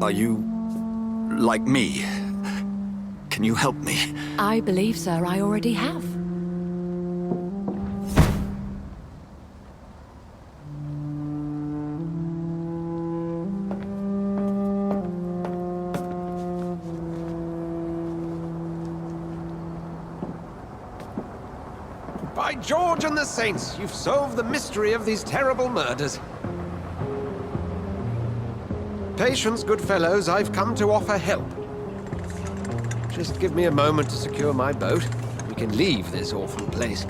Are you... like me? Can you help me? I believe, sir, I already have. By George and the Saints, you've solved the mystery of these terrible murders. Patience, good fellows, I've come to offer help. Just give me a moment to secure my boat. We can leave this awful place.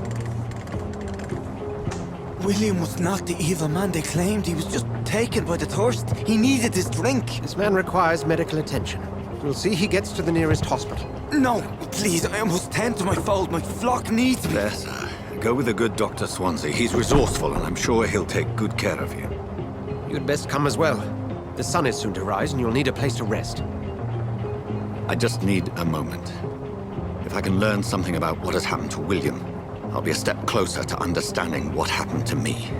William was not the evil man they claimed. He was just taken by the thirst. He needed his drink. This man requires medical attention. We'll see he gets to the nearest hospital. No, please, I must tend to my fold. My flock needs me. There, sir. Go with the good Dr. Swansea. He's resourceful, and I'm sure he'll take good care of you. You'd best come as well. The sun is soon to rise, and you'll need a place to rest. I just need a moment. If I can learn something about what has happened to William, I'll be a step closer to understanding what happened to me.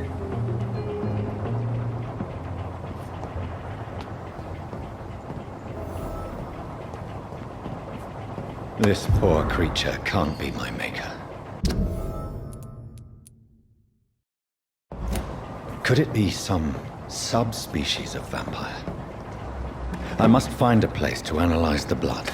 This poor creature can't be my maker. Could it be some subspecies of vampire? I must find a place to analyze the blood.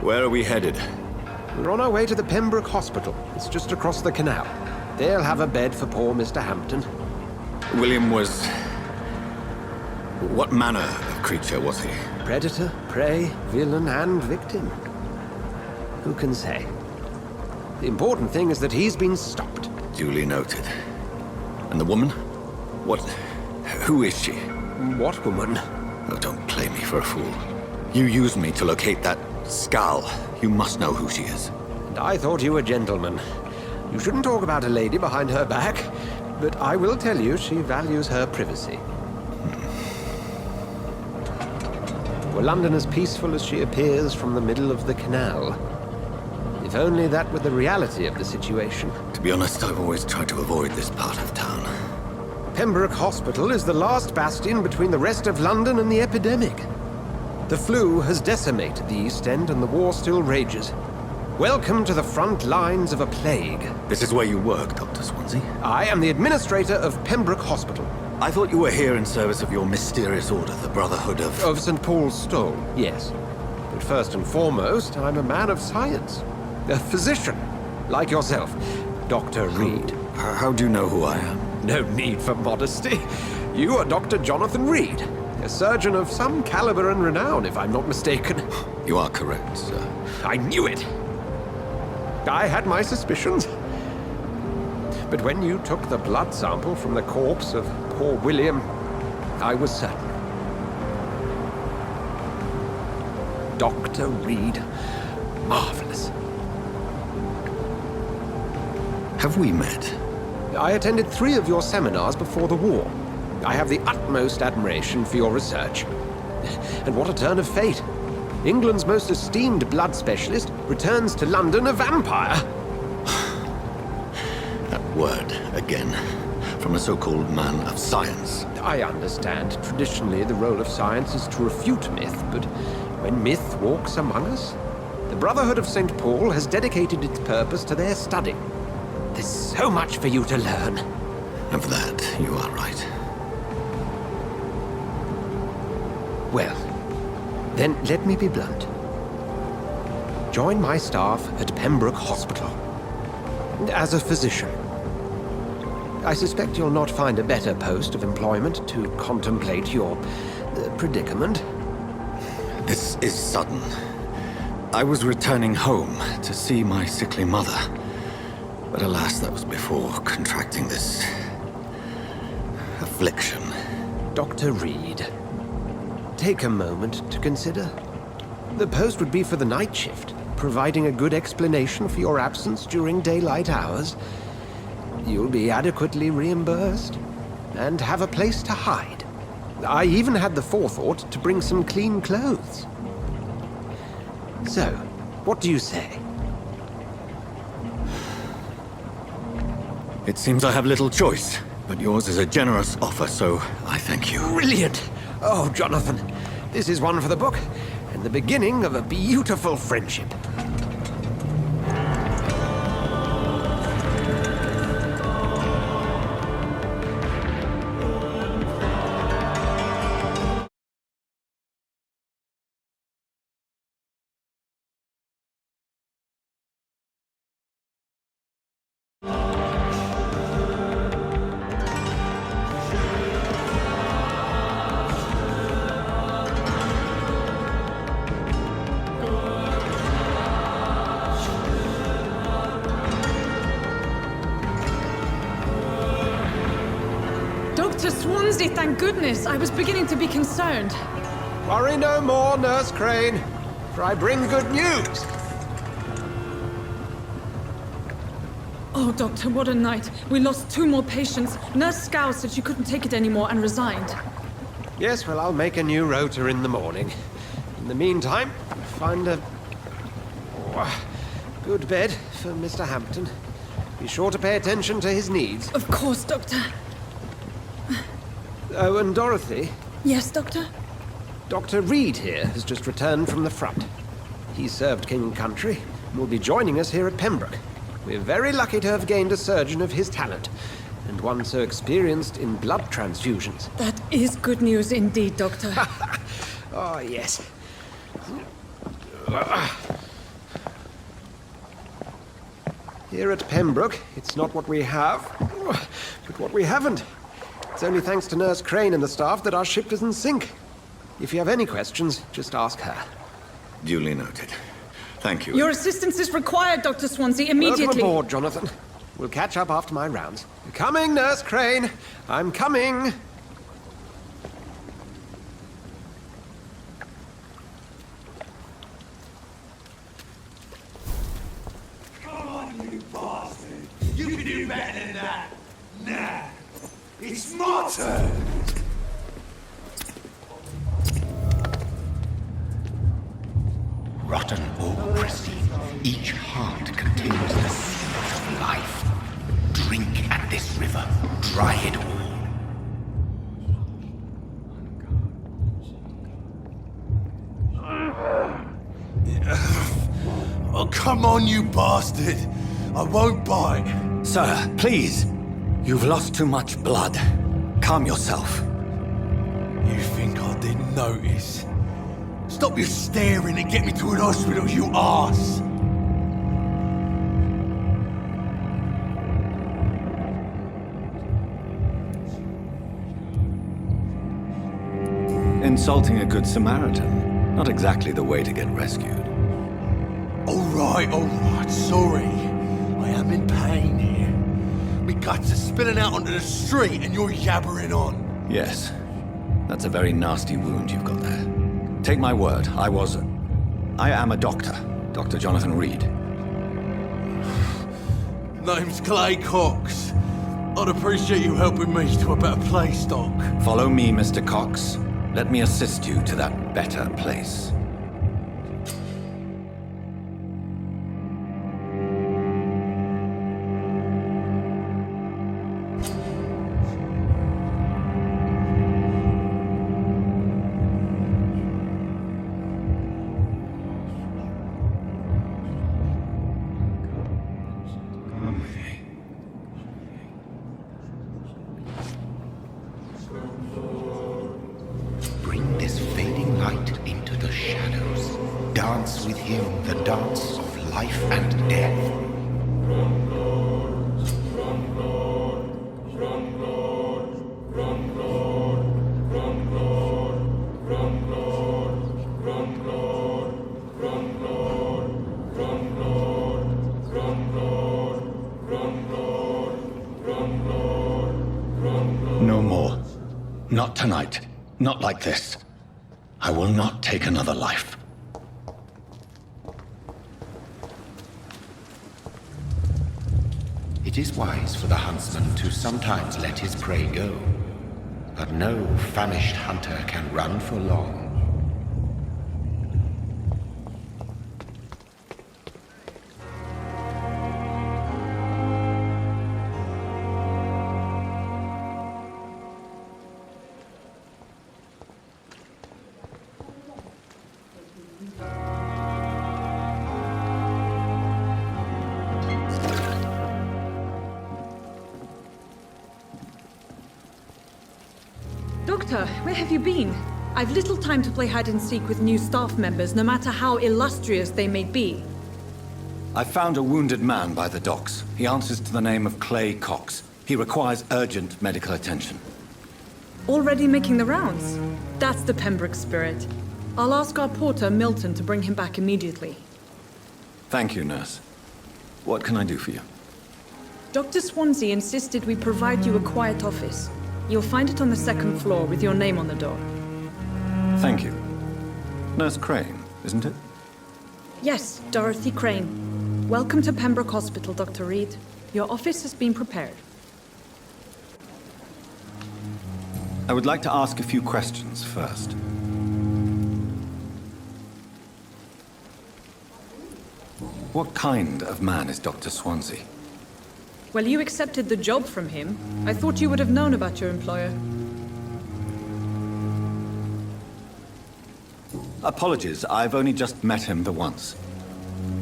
Where are we headed? We're on our way to the Pembroke Hospital. It's just across the canal. They'll have a bed for poor Mr. Hampton. William was... what manner of creature was he? Predator, prey, villain, and victim. Who can say? The important thing is that he's been stopped. Duly noted. And the woman? What... who is she? What woman? Oh, don't play me for a fool. You used me to locate that skull. You must know who she is. And I thought you a gentleman. You shouldn't talk about a lady behind her back, but I will tell you she values her privacy. Were London as peaceful as she appears from the middle of the canal? If only that were the reality of the situation. To be honest, I've always tried to avoid this part of town. Pembroke Hospital is the last bastion between the rest of London and the epidemic. The flu has decimated the East End and the war still rages. Welcome to the front lines of a plague. This is where you work, Dr. Swansea? I am the administrator of Pembroke Hospital. I thought you were here in service of your mysterious order, the Brotherhood of... Of St. Paul's Stole, yes. But first and foremost, I'm a man of science. A physician, like yourself, Dr. Reed. How do you know who I am? No need for modesty. You are Dr. Jonathan Reed. A surgeon of some caliber and renown, if I'm not mistaken. You are correct, sir. I knew it! I had my suspicions. But when you took the blood sample from the corpse of poor William, I was certain. Dr. Reed. Marvelous. Have we met? I attended 3 of your seminars before the war. I have the utmost admiration for your research. And what a turn of fate. England's most esteemed blood specialist returns to London a vampire. That word, again, from a so-called man of science. I understand. Traditionally, the role of science is to refute myth, but when myth walks among us, the Brotherhood of St. Paul has dedicated its purpose to their study. There's so much for you to learn. Of that, you are right. Well, then let me be blunt. Join my staff at Pembroke Hospital. as a physician. I suspect you'll not find a better post of employment to contemplate your predicament. This is sudden. I was returning home to see my sickly mother. But alas, that was before contracting this affliction. Dr. Reed, take a moment to consider. The post would be for the night shift, providing a good explanation for your absence during daylight hours. You'll be adequately reimbursed and have a place to hide. I even had the forethought to bring some clean clothes. So, what do you say? It seems I have little choice, but yours is a generous offer, so I thank you. Brilliant! Oh, Jonathan, this is one for the book, and the beginning of a beautiful friendship. Dr. Swansea, thank goodness. I was beginning to be concerned. Worry no more, Nurse Crane, for I bring good news. Oh, Doctor, what a night. We lost 2 more patients. Nurse Scow said she couldn't take it anymore and resigned. Yes, well, I'll make a new rota in the morning. In the meantime, find a good bed for Mr. Hampton. Be sure to pay attention to his needs. Of course, Doctor. Oh, and Dorothy, Yes, Doctor? Dr. Reed here has just returned from the front. He served King and Country and will be joining us here at Pembroke. We're very lucky to have gained a surgeon of his talent, and one so experienced in blood transfusions. That is good news indeed, Doctor. Oh, yes. Here at Pembroke, it's not what we have, but what we haven't. It's only thanks to Nurse Crane and the staff that our ship doesn't sink. If you have any questions, just ask her. Duly noted. Thank you. Your assistance is required, Dr. Swansea, immediately. Welcome aboard, Jonathan. We'll catch up after my rounds. Coming, Nurse Crane. I'm coming. Come on, you bastard! You can do better than that! Nah! It's my turn! Rotten or pristine, each heart contains the seed of life. Drink at this river, dry it all. Oh, come on, you bastard! I won't bite! Sir, please. You've lost too much blood. Calm yourself. You think I didn't notice? Stop your staring and get me to an hospital, you arse! Insulting a good Samaritan. Not exactly the way to get rescued. Alright, sorry. I am in pain here. My guts are spilling out onto the street and you're yabbering on. Yes. That's a very nasty wound you've got there. Take my word, I am a doctor. Dr. Jonathan Reed. Name's Clay Cox. I'd appreciate you helping me to a better place, Doc. Follow me, Mr. Cox. Let me assist you to that better place. Bring this fading light into the shadows. Dance with him the dance of life and death. No more. Not tonight. Not like this. I will not take another life. It is wise for the huntsman to sometimes let his prey go. But no famished hunter can run for long. Doctor, where have you been? I've little time to play hide and seek with new staff members, no matter how illustrious they may be. I found a wounded man by the docks. He answers to the name of Clay Cox. He requires urgent medical attention. Already making the rounds? That's the Pembroke spirit. I'll ask our porter, Milton, to bring him back immediately. Thank you, nurse. What can I do for you? Dr. Swansea insisted we provide you a quiet office. You'll find it on the second floor with your name on the door. Thank you. Nurse Crane, isn't it? Yes, Dorothy Crane. Welcome to Pembroke Hospital, Dr. Reed. Your office has been prepared. I would like to ask a few questions first. What kind of man is Dr. Swansea? Well, you accepted the job from him. I thought you would have known about your employer. Apologies, I've only just met him the once.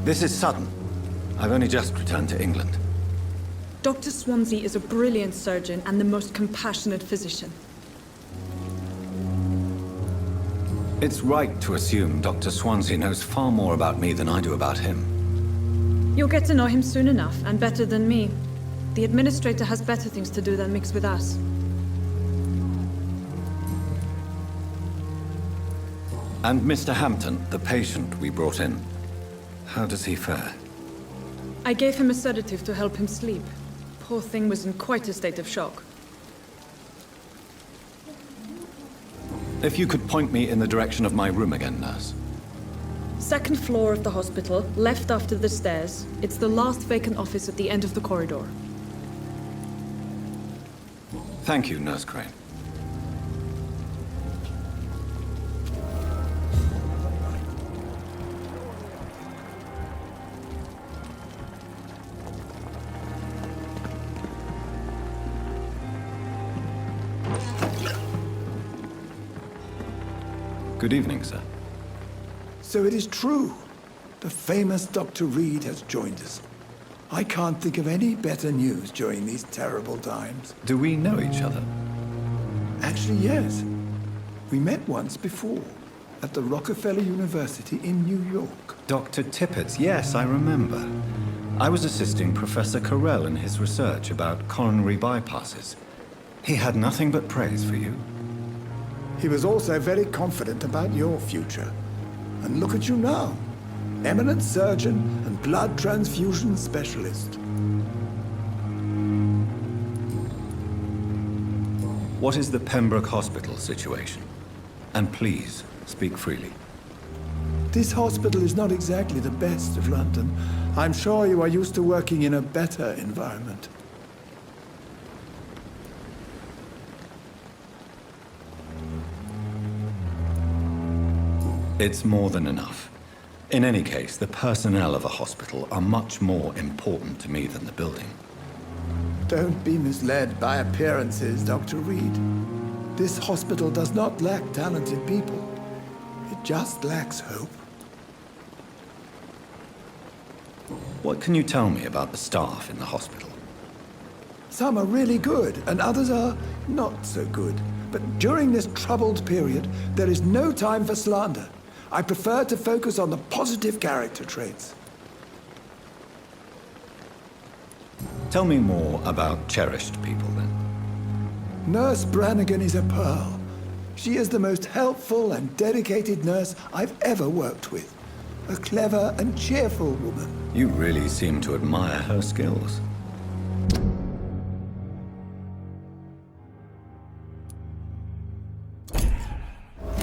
This is sudden. I've only just returned to England. Dr. Swansea is a brilliant surgeon and the most compassionate physician. It's right to assume Dr. Swansea knows far more about me than I do about him. You'll get to know him soon enough, and better than me. The administrator has better things to do than mix with us. And Mr. Hampton, the patient we brought in, how does he fare? I gave him a sedative to help him sleep. Poor thing was in quite a state of shock. If you could point me in the direction of my room again, nurse. Second floor of the hospital, left after the stairs. It's the last vacant office at the end of the corridor. Thank you, Nurse Crane. Good evening, sir. So it is true. The famous Dr. Reed has joined us. I can't think of any better news during these terrible times. Do we know each other? Actually, yes. We met once before, at the Rockefeller University in New York. Dr. Tippett's, yes, I remember. I was assisting Professor Carell in his research about coronary bypasses. He had nothing but praise for you. He was also very confident about your future. And look at you now. Eminent surgeon and blood transfusion specialist. What is the Pembroke Hospital situation? And please, speak freely. This hospital is not exactly the best of London. I'm sure you are used to working in a better environment. It's more than enough. In any case, the personnel of a hospital are much more important to me than the building. Don't be misled by appearances, Dr. Reed. This hospital does not lack talented people. It just lacks hope. What can you tell me about the staff in the hospital? Some are really good, and others are not so good. But during this troubled period, there is no time for slander. I prefer to focus on the positive character traits. Tell me more about cherished people, then. Nurse Brannigan is a pearl. She is the most helpful and dedicated nurse I've ever worked with. A clever and cheerful woman. You really seem to admire her skills.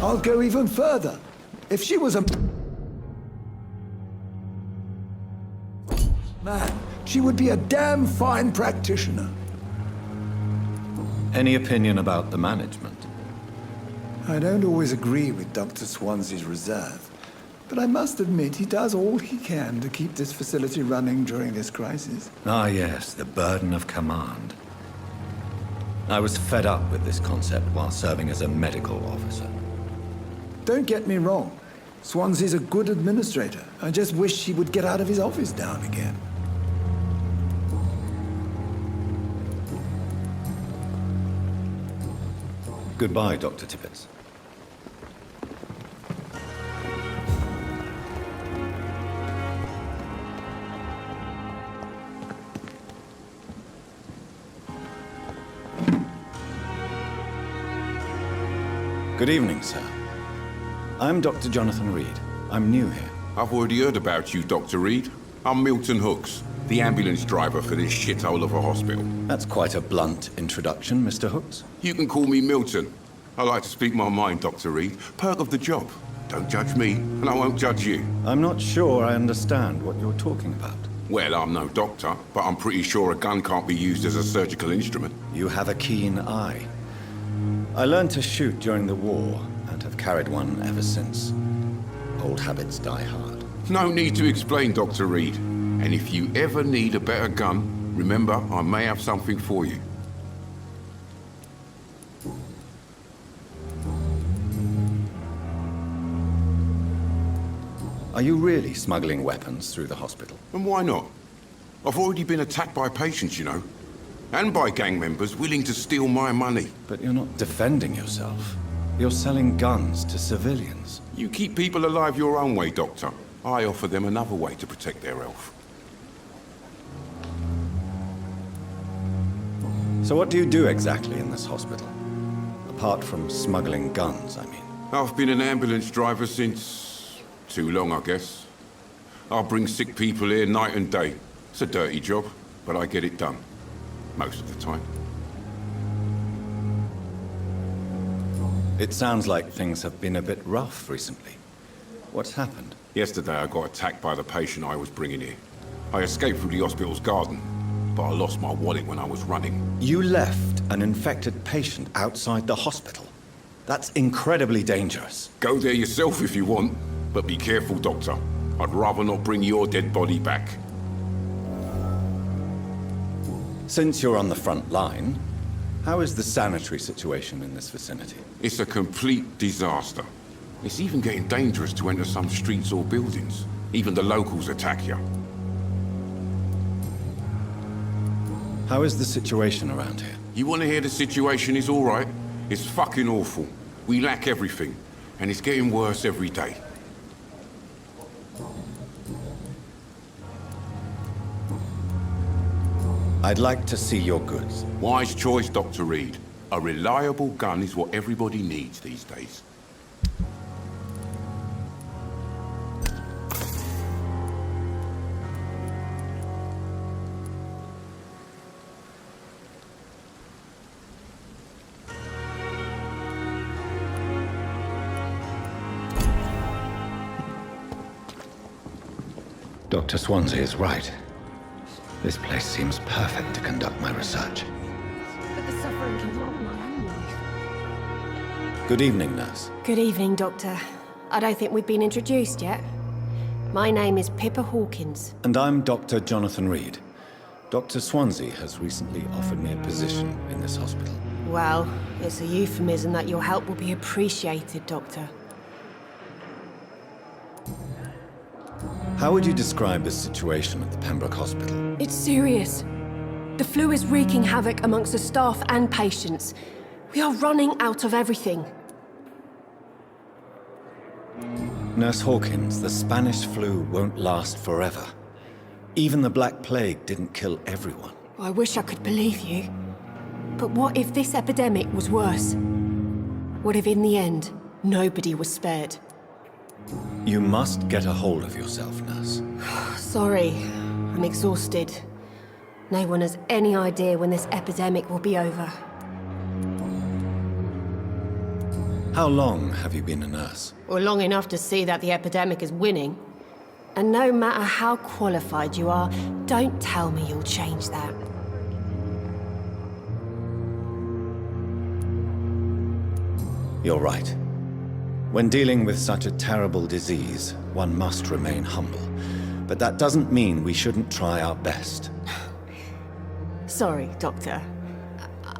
I'll go even further. If she was a man, she would be a damn fine practitioner. Any opinion about the management? I don't always agree with Dr. Swansea's reserve, but I must admit he does all he can to keep this facility running during this crisis. Ah, yes, the burden of command. I was fed up with this concept while serving as a medical officer. Don't get me wrong. Swansea's a good administrator. I just wish he would get out of his office now and again. Goodbye, Dr. Tibbets. Good evening, sir. I'm Dr. Jonathan Reed. I'm new here. I've already heard about you, Dr. Reed. I'm Milton Hooks, the ambulance driver for this shithole of a hospital. That's quite a blunt introduction, Mr. Hooks. You can call me Milton. I like to speak my mind, Dr. Reed. Perk of the job. Don't judge me, and I won't judge you. I'm not sure I understand what you're talking about. Well, I'm no doctor, but I'm pretty sure a gun can't be used as a surgical instrument. You have a keen eye. I learned to shoot during the war, and have carried one ever since. Old habits die hard. No need to explain, Dr. Reed. And if you ever need a better gun, remember, I may have something for you. Are you really smuggling weapons through the hospital? And why not? I've already been attacked by patients, you know. And by gang members willing to steal my money. But you're not defending yourself. You're selling guns to civilians. You keep people alive your own way, Doctor. I offer them another way to protect their health. So what do you do exactly in this hospital? Apart from smuggling guns, I mean. I've been an ambulance driver since... too long, I guess. I'll bring sick people here night and day. It's a dirty job, but I get it done. Most of the time. It sounds like things have been a bit rough recently. What's happened? Yesterday I got attacked by the patient I was bringing here. I escaped through the hospital's garden, but I lost my wallet when I was running. You left an infected patient outside the hospital? That's incredibly dangerous. Go there yourself if you want, but be careful, Doctor. I'd rather not bring your dead body back. Since you're on the front line, how is the sanitary situation in this vicinity? It's a complete disaster. It's even getting dangerous to enter some streets or buildings. Even the locals attack you. How is the situation around here? You want to hear the situation is all right? It's fucking awful. We lack everything, and it's getting worse every day. I'd like to see your goods. Wise choice, Dr. Reed. A reliable gun is what everybody needs these days. Dr. Swansea is right. This place seems perfect to conduct my research. But the suffering can rob my own life. Good evening, nurse. Good evening, Doctor. I don't think we've been introduced yet. My name is Pippa Hawkins. And I'm Dr. Jonathan Reed. Dr. Swansea has recently offered me a position in this hospital. Well, it's a euphemism that your help will be appreciated, Doctor. How would you describe the situation at the Pembroke Hospital? It's serious. The flu is wreaking havoc amongst the staff and patients. We are running out of everything. Nurse Hawkins, the Spanish flu won't last forever. Even the Black Plague didn't kill everyone. I wish I could believe you. But what if this epidemic was worse? What if in the end, nobody was spared? You must get a hold of yourself, nurse. Sorry, I'm exhausted. No one has any idea when this epidemic will be over. How long have you been a nurse? Or long enough to see that the epidemic is winning. And no matter how qualified you are, don't tell me you'll change that. You're right. When dealing with such a terrible disease, one must remain humble. But that doesn't mean we shouldn't try our best. Sorry, Doctor.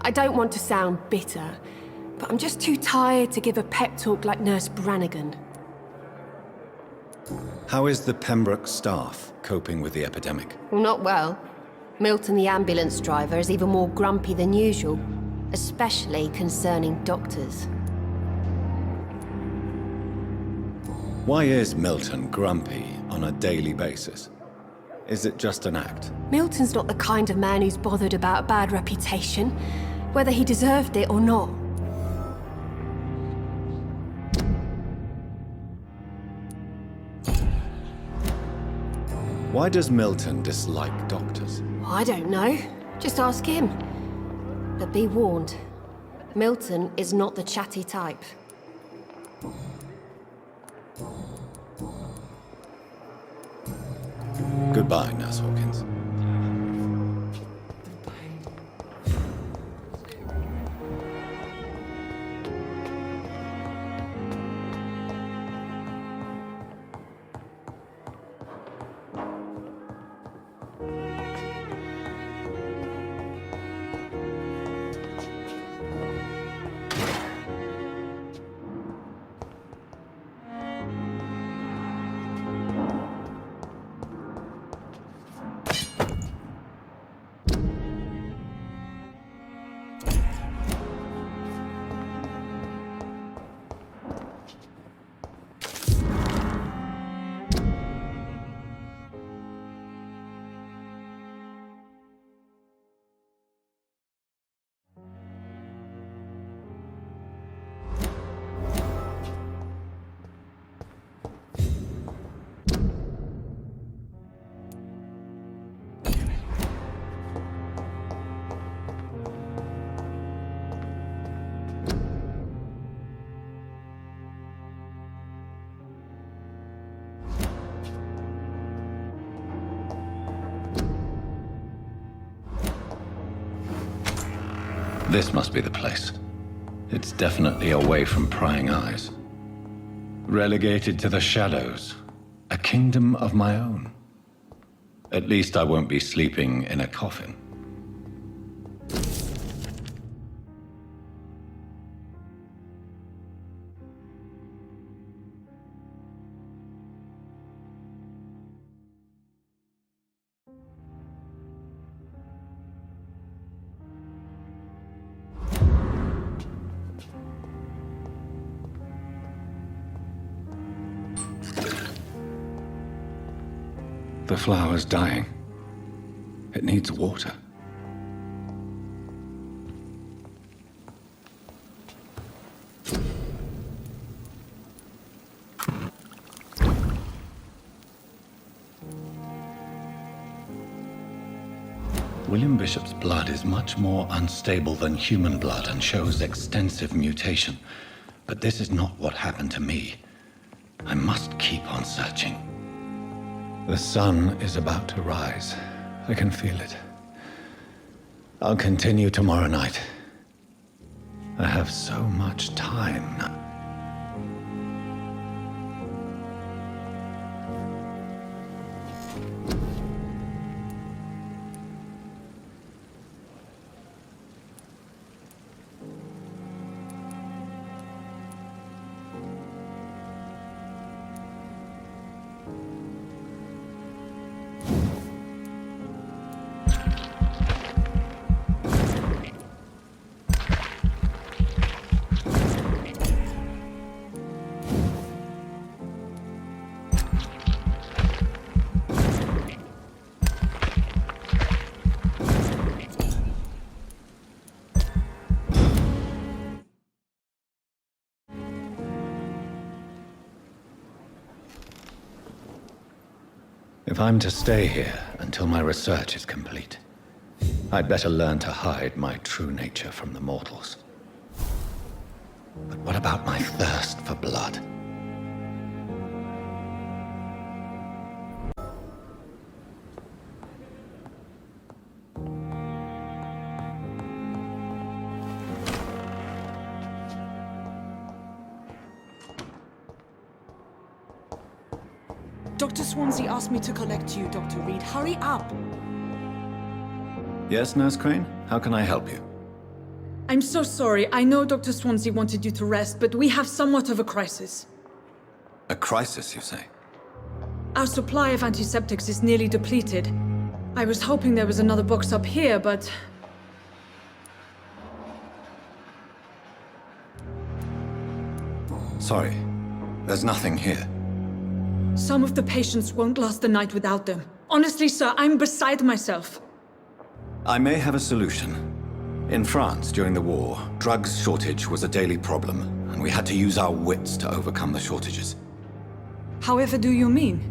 I don't want to sound bitter, but I'm just too tired to give a pep talk like Nurse Brannigan. How is the Pembroke staff coping with the epidemic? Well, not well. Milton, the ambulance driver, is even more grumpy than usual, especially concerning doctors. Why is Milton grumpy on a daily basis? Is it just an act? Milton's not the kind of man who's bothered about a bad reputation, whether he deserved it or not. Why does Milton dislike doctors? I don't know. Just ask him. But be warned, Milton is not the chatty type. Goodbye, Nurse Hawkins. This must be the place. It's definitely away from prying eyes. Relegated to the shadows. A kingdom of my own. At least I won't be sleeping in a coffin. The flower's dying. It needs water. William Bishop's blood is much more unstable than human blood and shows extensive mutation. But this is not what happened to me. I must keep on searching. The sun is about to rise. I can feel it. I'll continue tomorrow night. I have so much time now. If I'm to stay here until my research is complete, I'd better learn to hide my true nature from the mortals. But what about my thirst for blood? Dr. Swansea asked me to collect you, Dr. Reed. Hurry up! Yes, Nurse Crane? How can I help you? I'm so sorry. I know Dr. Swansea wanted you to rest, but we have somewhat of a crisis. A crisis, you say? Our supply of antiseptics is nearly depleted. I was hoping there was another box up here, but... Sorry. There's nothing here. Some of the patients won't last the night without them. Honestly, sir, I'm beside myself. I may have a solution. In France, during the war, drugs shortage was a daily problem, and we had to use our wits to overcome the shortages. However do you mean?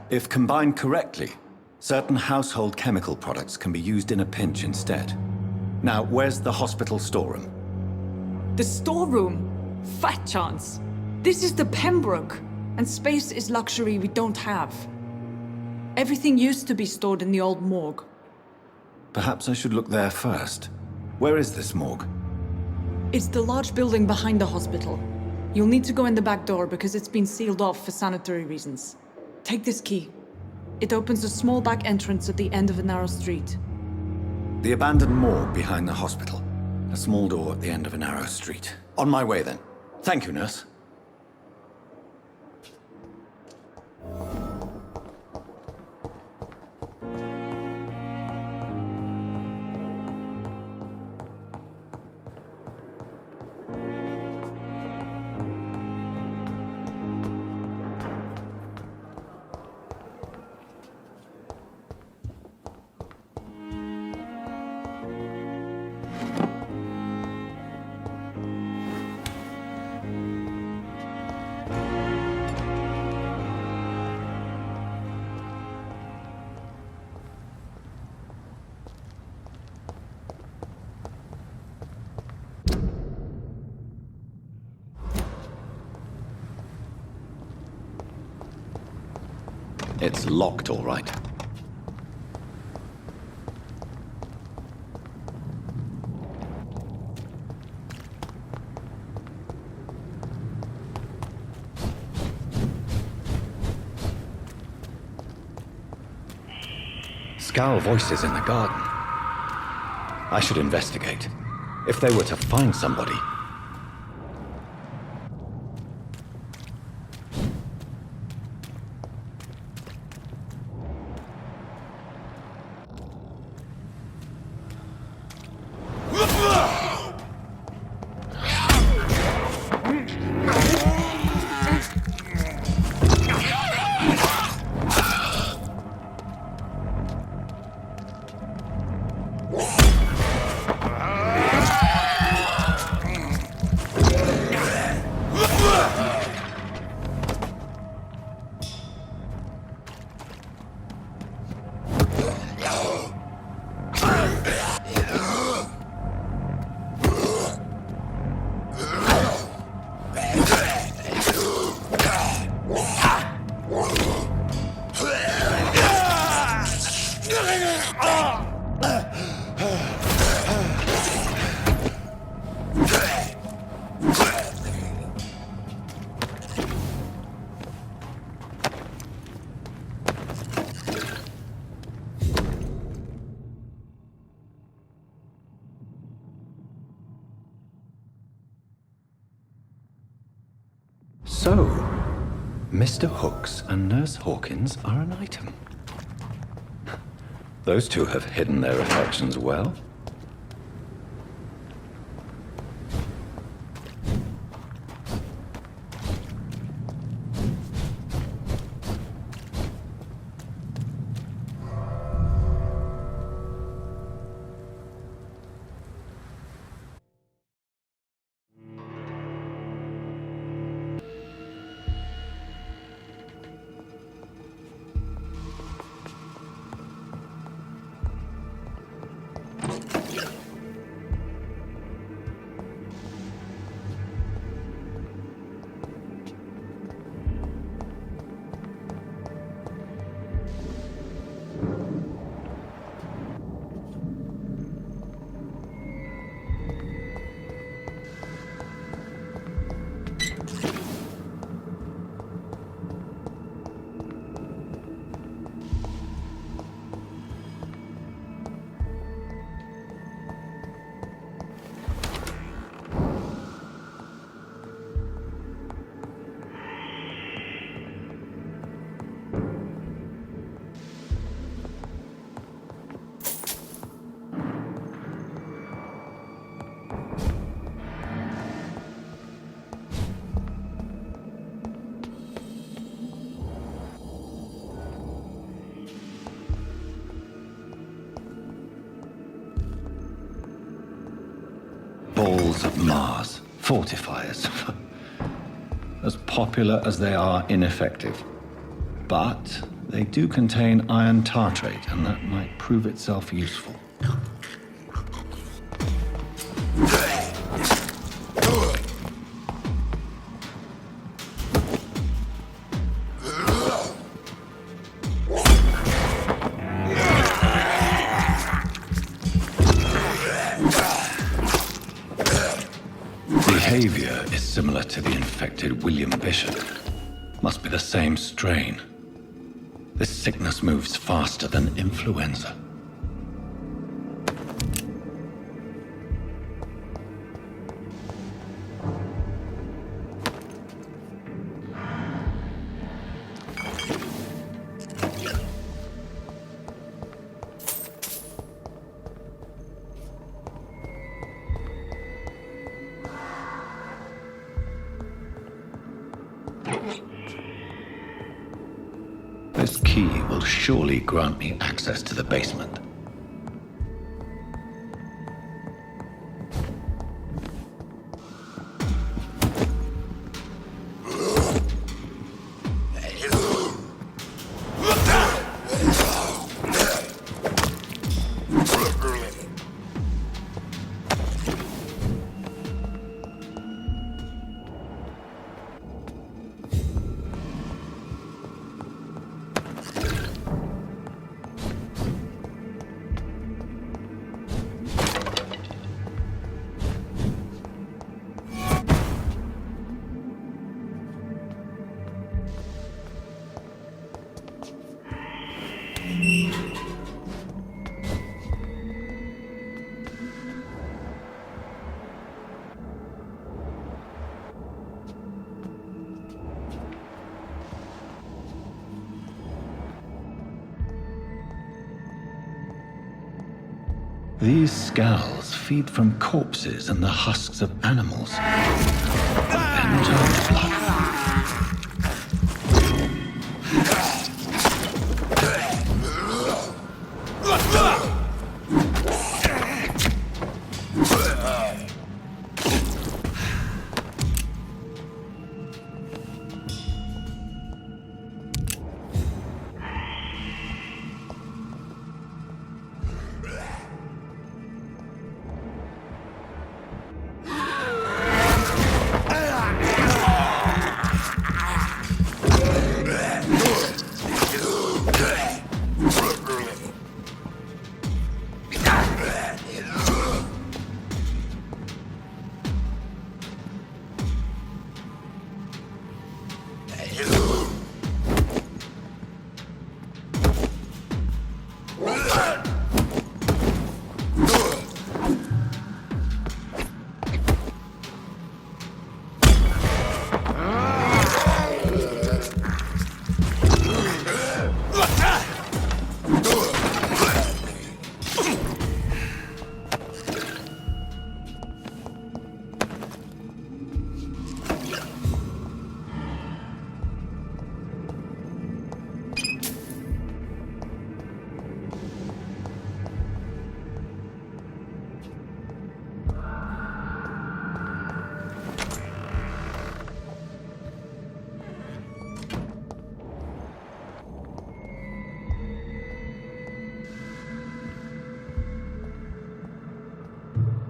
If combined correctly, certain household chemical products can be used in a pinch instead. Now, where's the hospital storeroom? The storeroom? Fat chance. This is the Pembroke, and space is luxury we don't have. Everything used to be stored in the old morgue. Perhaps I should look there first. Where is this morgue? It's the large building behind the hospital. You'll need to go in the back door because it's been sealed off for sanitary reasons. Take this key. It opens a small back entrance at the end of a narrow street. The abandoned morgue behind the hospital. A small door at the end of a narrow street. On my way then. Thank you, nurse. It's locked, all right. Scowl voices in the garden. I should investigate. If they were to find somebody... So, Mr. Hooks and Nurse Hawkins are an item. Those two have hidden their affections well. balls of Mars, fortifiers. As popular as they are ineffective. But they do contain iron tartrate, and that might prove itself useful. Behavior is similar to the infected William Bishop. Must be the same strain. This sickness moves faster than influenza. This key will surely grant me access to the basement. These scowls feed from corpses and the husks of animals. Then turn to blood.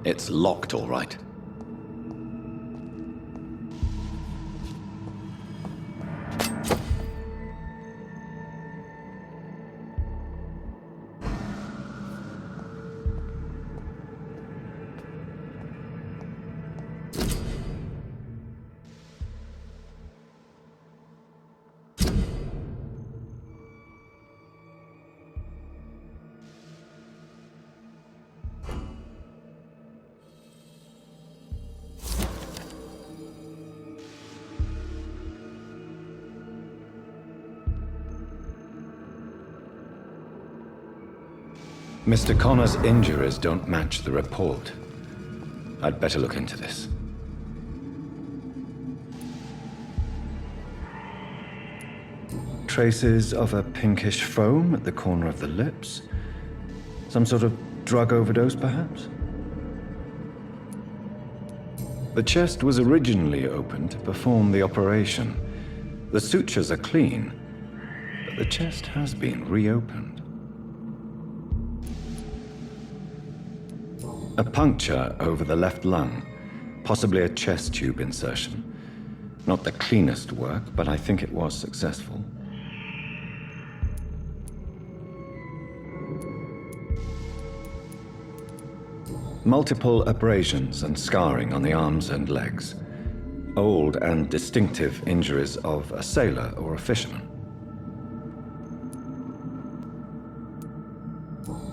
It's locked, all right. Mr. Connor's injuries don't match the report. I'd better look into this. Traces of a pinkish foam at the corner of the lips. Some sort of drug overdose, perhaps? The chest was originally opened to perform the operation. The sutures are clean, but the chest has been reopened. A puncture over the left lung, possibly a chest tube insertion. Not the cleanest work, but I think it was successful. Multiple abrasions and scarring on the arms and legs. Old and distinctive injuries of a sailor or a fisherman.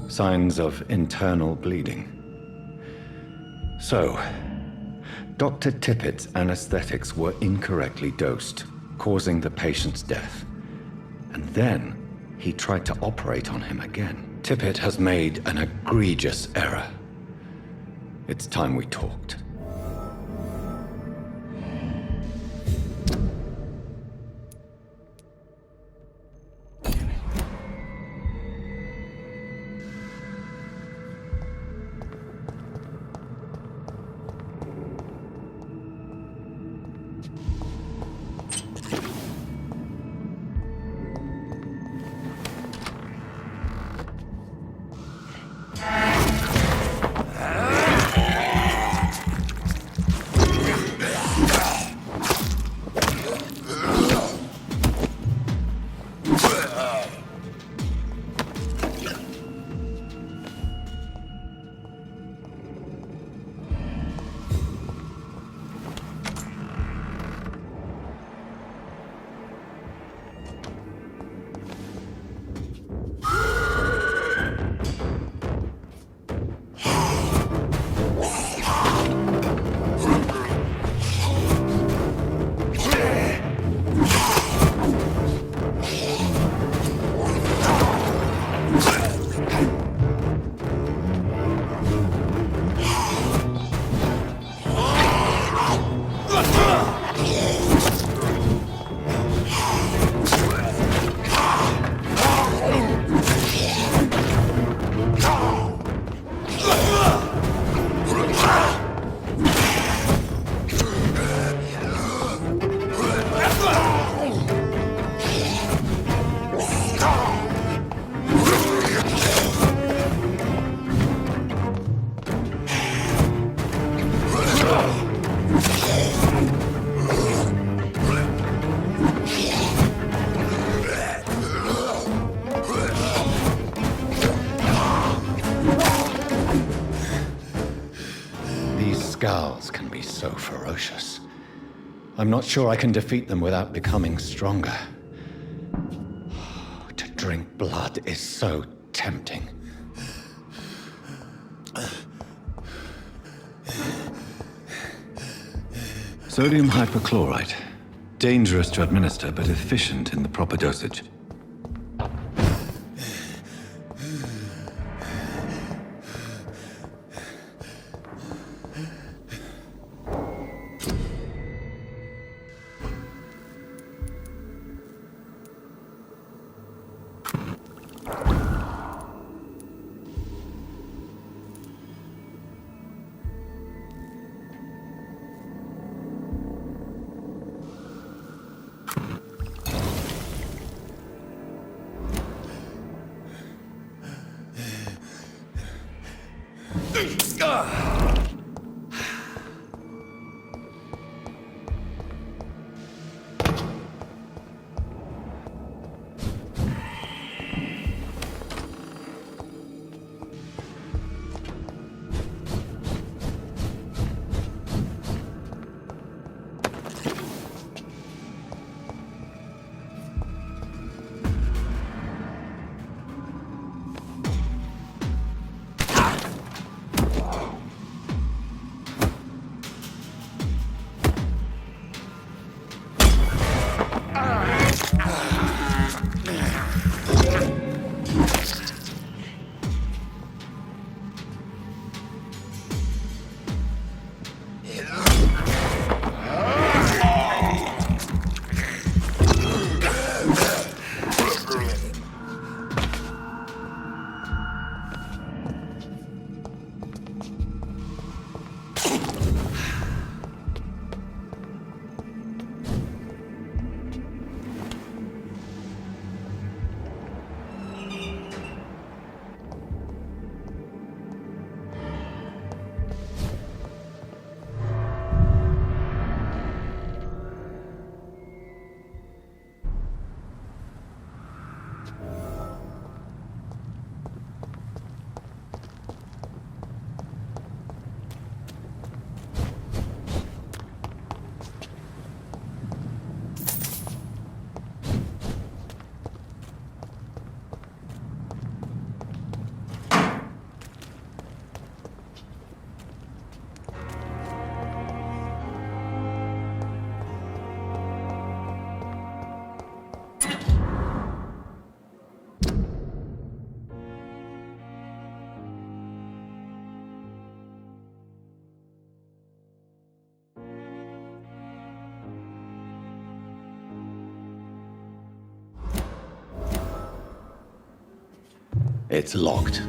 Signs of internal bleeding. So, Dr. Tippett's anesthetics were incorrectly dosed, causing the patient's death. And then he tried to operate on him again. Tippett has made an egregious error. It's time we talked. Scowls can be so ferocious. I'm not sure I can defeat them without becoming stronger. To drink blood is so tempting. Sodium hypochlorite. Dangerous to administer, but efficient in the proper dosage. It's locked.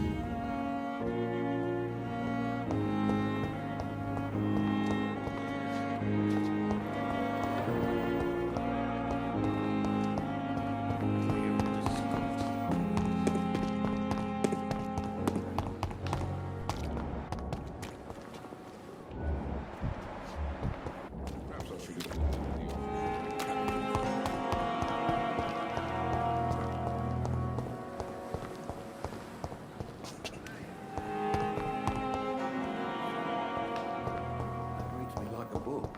Reads me like a book.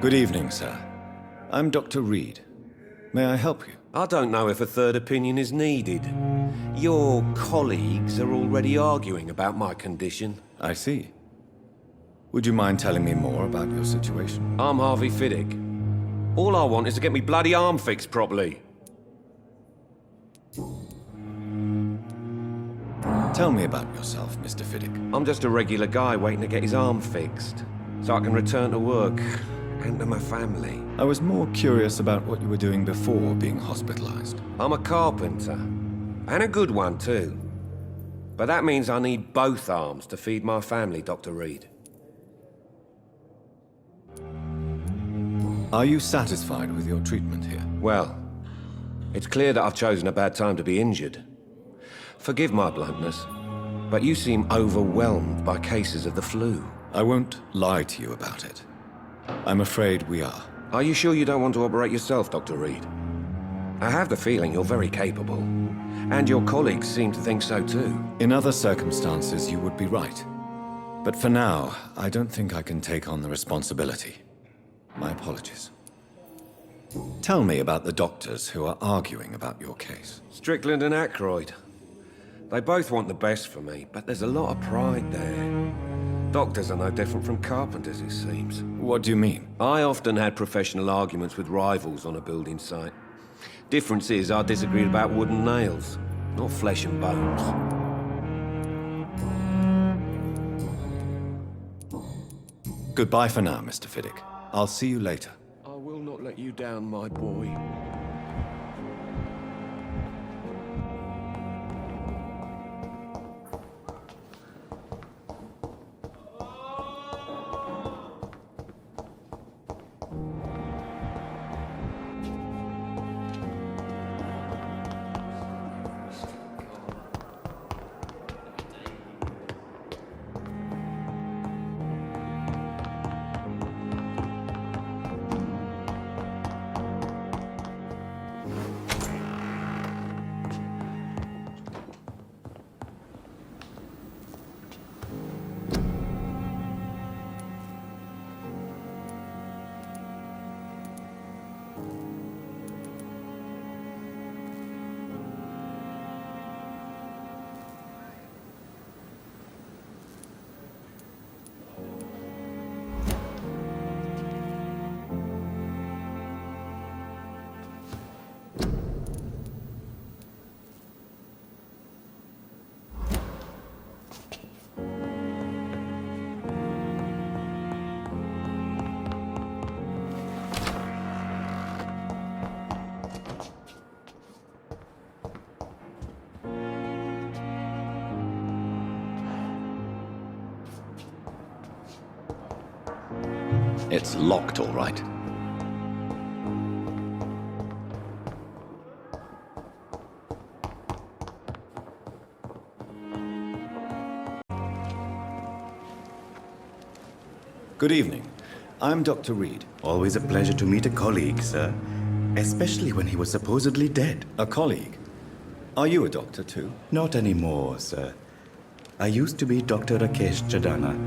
Good evening, sir. I'm Dr. Reed. May I help you? I don't know if a third opinion is needed. Your colleagues are already arguing about my condition. I see. Would you mind telling me more about your situation? I'm Harvey Fiddick. All I want is to get me bloody arm fixed properly. Tell me about yourself, Mr. Fiddick. I'm just a regular guy waiting to get his arm fixed, so I can return to work and to my family. I was more curious about what you were doing before being hospitalized. I'm a carpenter, and a good one too. But that means I need both arms to feed my family, Dr. Reed. Are you satisfied with your treatment here? Well, it's clear that I've chosen a bad time to be injured. Forgive my bluntness, but you seem overwhelmed by cases of the flu. I won't lie to you about it. I'm afraid we are. Are you sure you don't want to operate yourself, Dr. Reed? I have the feeling you're very capable, and your colleagues seem to think so too. In other circumstances, you would be right. But for now, I don't think I can take on the responsibility. My apologies. Tell me about the doctors who are arguing about your case. Strickland and Aykroyd. They both want the best for me, but there's a lot of pride there. Doctors are no different from carpenters, it seems. What do you mean? I often had professional arguments with rivals on a building site. Difference is I disagreed about wooden nails, not flesh and bones. Goodbye for now, Mr. Fiddick. I'll see you later. I will not let you down, my boy. It's locked, all right. Good evening. I'm Dr. Reed. Always a pleasure to meet a colleague, sir. Especially when he was supposedly dead. A colleague? Are you a doctor too? Not anymore, sir. I used to be Dr. Rakesh Jadana.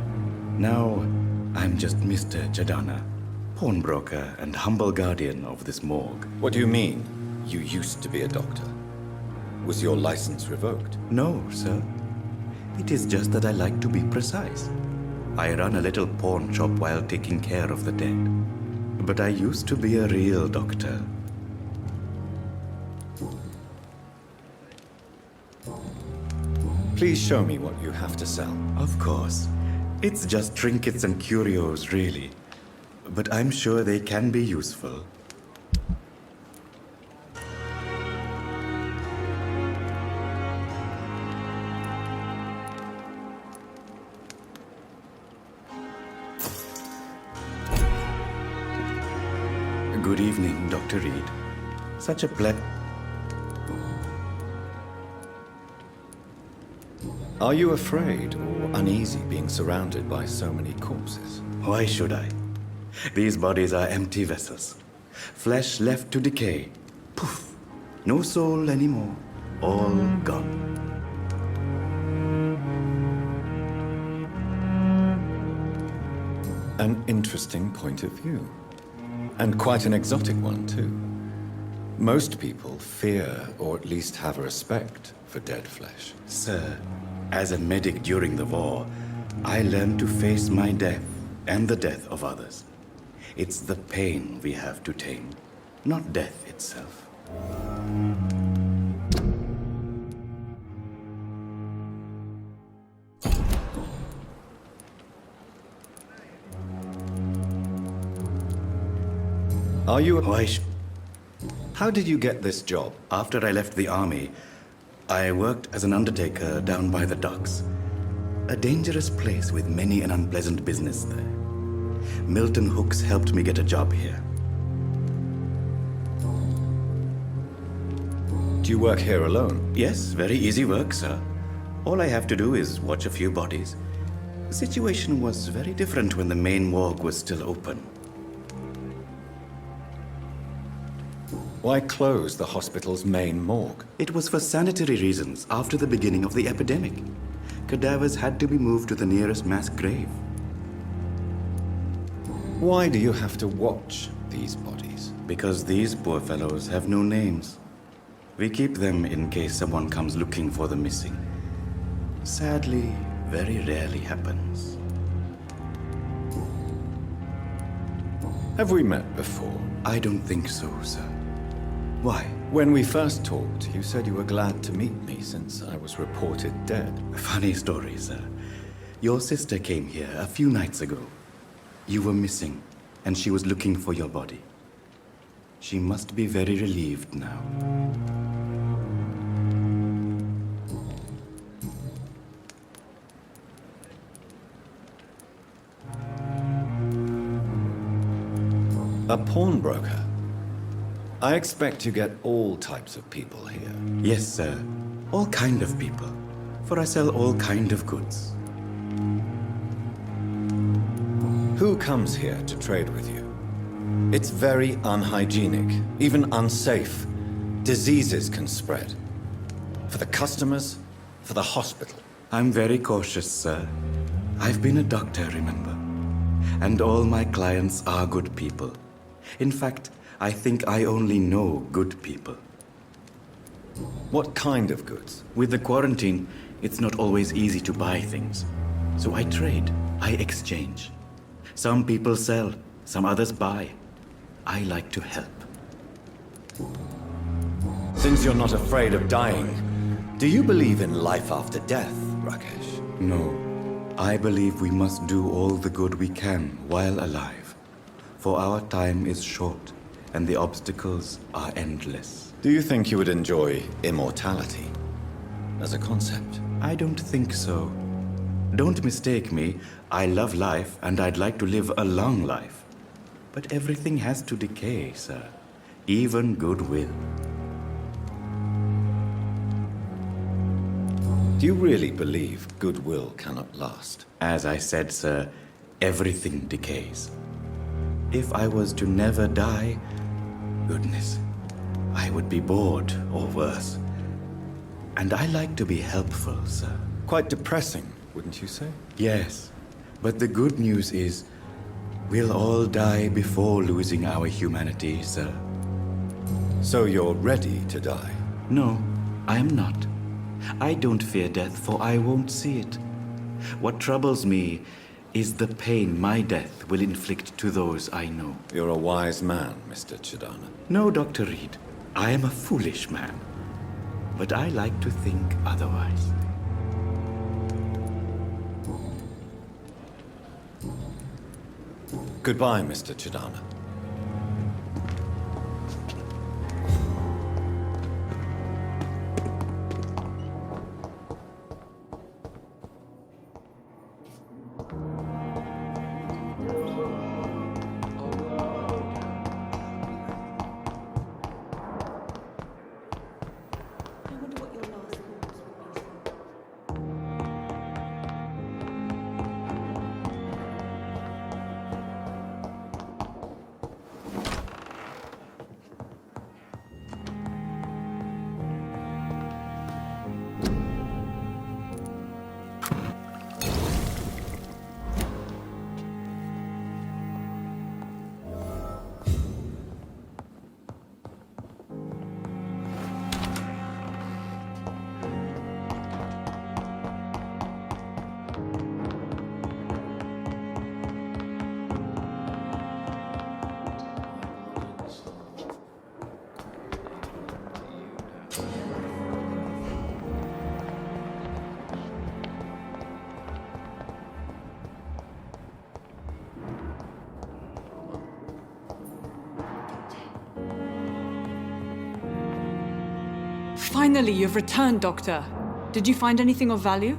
Now, I'm just Mr. Jadana, pawnbroker and humble guardian of this morgue. What do you mean, you used to be a doctor? Was your license revoked? No, sir. It is just that I like to be precise. I run a little pawn shop while taking care of the dead. But I used to be a real doctor. Please show me what you have to sell. Of course. It's just trinkets and curios, really. but I'm sure they can be useful. Good evening, Dr. Reed. Such a pleasure. Are you afraid or uneasy being surrounded by so many corpses? Why should I? These bodies are empty vessels. Flesh left to decay. Poof. No soul anymore. All gone. An interesting point of view. And quite an exotic one, too. Most people fear, or at least have a respect, for dead flesh. Sir, as a medic during the war, I learned to face my death and the death of others. It's the pain we have to tame, not death itself. Are you a... How did you get this job? After I left the army, I worked as an undertaker down by the docks. A dangerous place with many an unpleasant business there. Milton Hooks helped me get a job here. Do you work here alone? Yes, very easy work, sir. All I have to do is watch a few bodies. The situation was very different when the main morgue was still open. Why close the hospital's main morgue? It was for sanitary reasons after the beginning of the epidemic. Cadavers had to be moved to the nearest mass grave. Why do you have to watch these bodies? Because these poor fellows have no names. We keep them in case someone comes looking for the missing. Sadly, very rarely happens. Have we met before? I don't think so, sir. Why? When we first talked, you said you were glad to meet me since I was reported dead. Funny story, sir. Your sister came here a few nights ago. You were missing, and she was looking for your body. She must be very relieved now. A pawnbroker? I expect you get all types of people here. Yes, sir. All kind of people. For I sell all kind of goods. Who comes here to trade with you? It's very unhygienic, even unsafe. Diseases can spread. For the customers, for the hospital. I'm very cautious, sir. I've been a doctor, remember? And all my clients are good people. In fact, I think I only know good people. What kind of goods? With the quarantine, it's not always easy to buy things. So I trade, I exchange. Some people sell, some others buy. I like to help. Since you're not afraid of dying, do you believe in life after death, Rakesh? No. I believe we must do all the good we can while alive. For our time is short, and the obstacles are endless. Do you think you would enjoy immortality as a concept? I don't think so. Don't mistake me. I love life, and I'd like to live a long life. But everything has to decay, sir. Even goodwill. Do you really believe goodwill cannot last? As I said, sir, everything decays. If I was to never die, goodness, I would be bored or worse. And I like to be helpful, sir. Quite depressing, wouldn't you say? Yes, but the good news is we'll all die before losing our humanity, sir. So you're ready to die? No, I am not. I don't fear death, for I won't see it. What troubles me is the pain my death will inflict to those I know. You're a wise man, Mr. Chidana. No, Dr. Reed. I am a foolish man. But I like to think otherwise. Goodbye, Mr. Chidana. Finally, you've returned, Doctor. Did you find anything of value?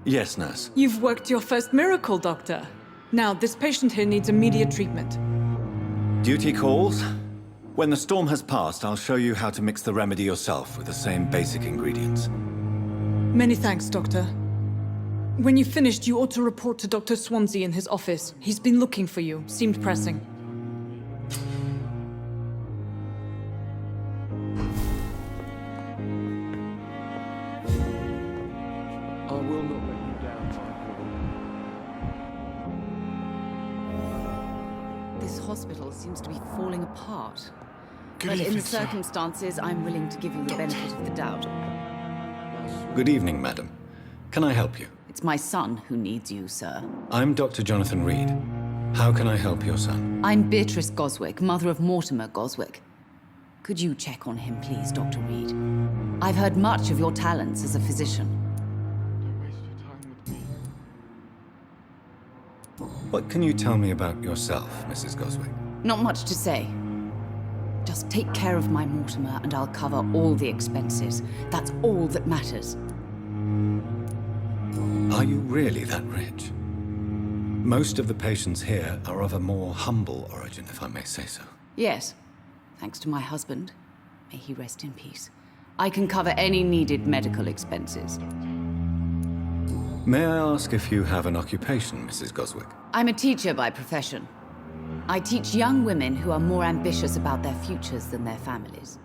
Yes, nurse. You've worked your first miracle, Doctor. Now, this patient here needs immediate treatment. Duty calls. When the storm has passed, I'll show you how to mix the remedy yourself with the same basic ingredients. Many thanks, Doctor. When you've finished, you ought to report to Dr. Swansea in his office. He's been looking for you. Seemed pressing. I will not let you down, my boy. This hospital seems to be falling apart. Good but in evening, the sir. circumstances, I'm willing to give you the benefit of the doubt. Good evening, madam. Can I help you? It's my son who needs you, sir. I'm Dr. Jonathan Reed. How can I help your son? I'm Beatrice Goswick, mother of Mortimer Goswick. Could you check on him, please, Dr. Reed? I've heard much of your talents as a physician. Don't waste your time with me. What can you tell me about yourself, Mrs. Goswick? Not much to say. Just take care of my Mortimer and I'll cover all the expenses. That's all that matters. Are you really that rich? Most of the patients here are of a more humble origin, if I may say so. Yes, thanks to my husband. May he rest in peace. I can cover any needed medical expenses. May I ask if you have an occupation, Mrs. Goswick? I'm a teacher by profession. I teach young women who are more ambitious about their futures than their families.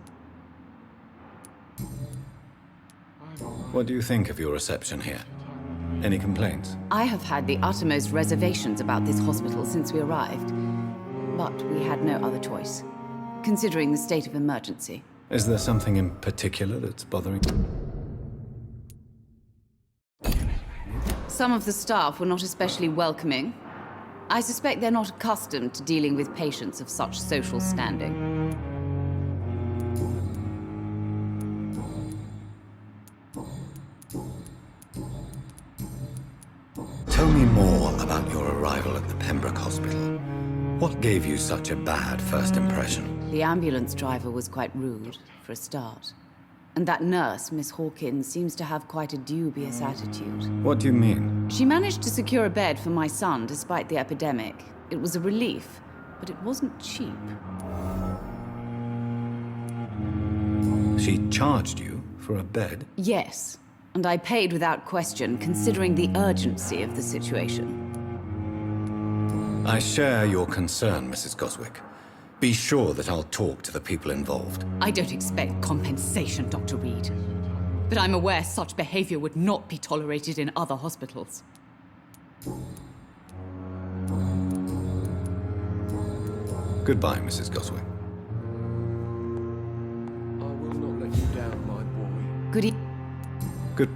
What do you think of your reception here? Any complaints? I have had the uttermost reservations about this hospital since we arrived. But we had no other choice, considering the state of emergency. Is there something in particular that's bothering you? Some of the staff were not especially welcoming. I suspect they're not accustomed to dealing with patients of such social standing. Tell me more about your arrival at the Pembroke Hospital. What gave you such a bad first impression? The ambulance driver was quite rude, for a start. And that nurse, Miss Hawkins, seems to have quite a dubious attitude. What do you mean? She managed to secure a bed for my son despite the epidemic. It was a relief, but it wasn't cheap. She charged you for a bed? Yes, and I paid without question, considering the urgency of the situation. I share your concern, Mrs. Goswick. Be sure that I'll talk to the people involved. I don't expect compensation, Dr. Reed. But I'm aware such behavior would not be tolerated in other hospitals. Goodbye, Mrs. Goswick. I will not let you down, my boy. Good Good.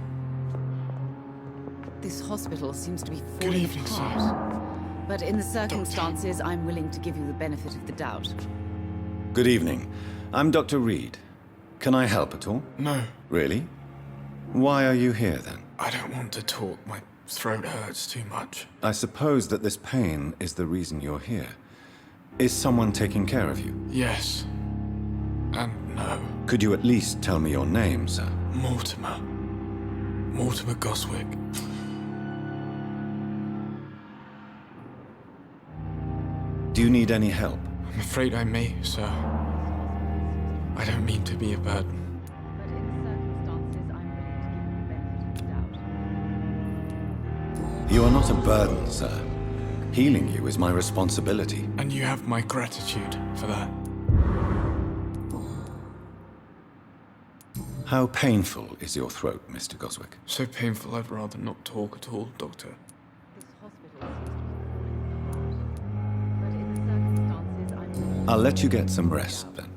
This hospital seems to be Good falling evening, sir. apart. But in the circumstances, I'm willing to give you the benefit of the doubt. Good evening. I'm Dr. Reed. Can I help at all? No, Really? Why are you here, then? I don't want to talk. My throat hurts too much. I suppose that this pain is the reason you're here. Is someone taking care of you? Yes. And no. Could you at least tell me your name, sir? Mortimer. Mortimer Goswick. Do you need any help? I'm afraid I may, sir. I don't mean to be a burden. You are not a burden, sir. Healing you is my responsibility. And you have my gratitude for that. How painful is your throat, Mr. Goswick? So painful I'd rather not talk at all, Doctor. I'll let you get some rest, then.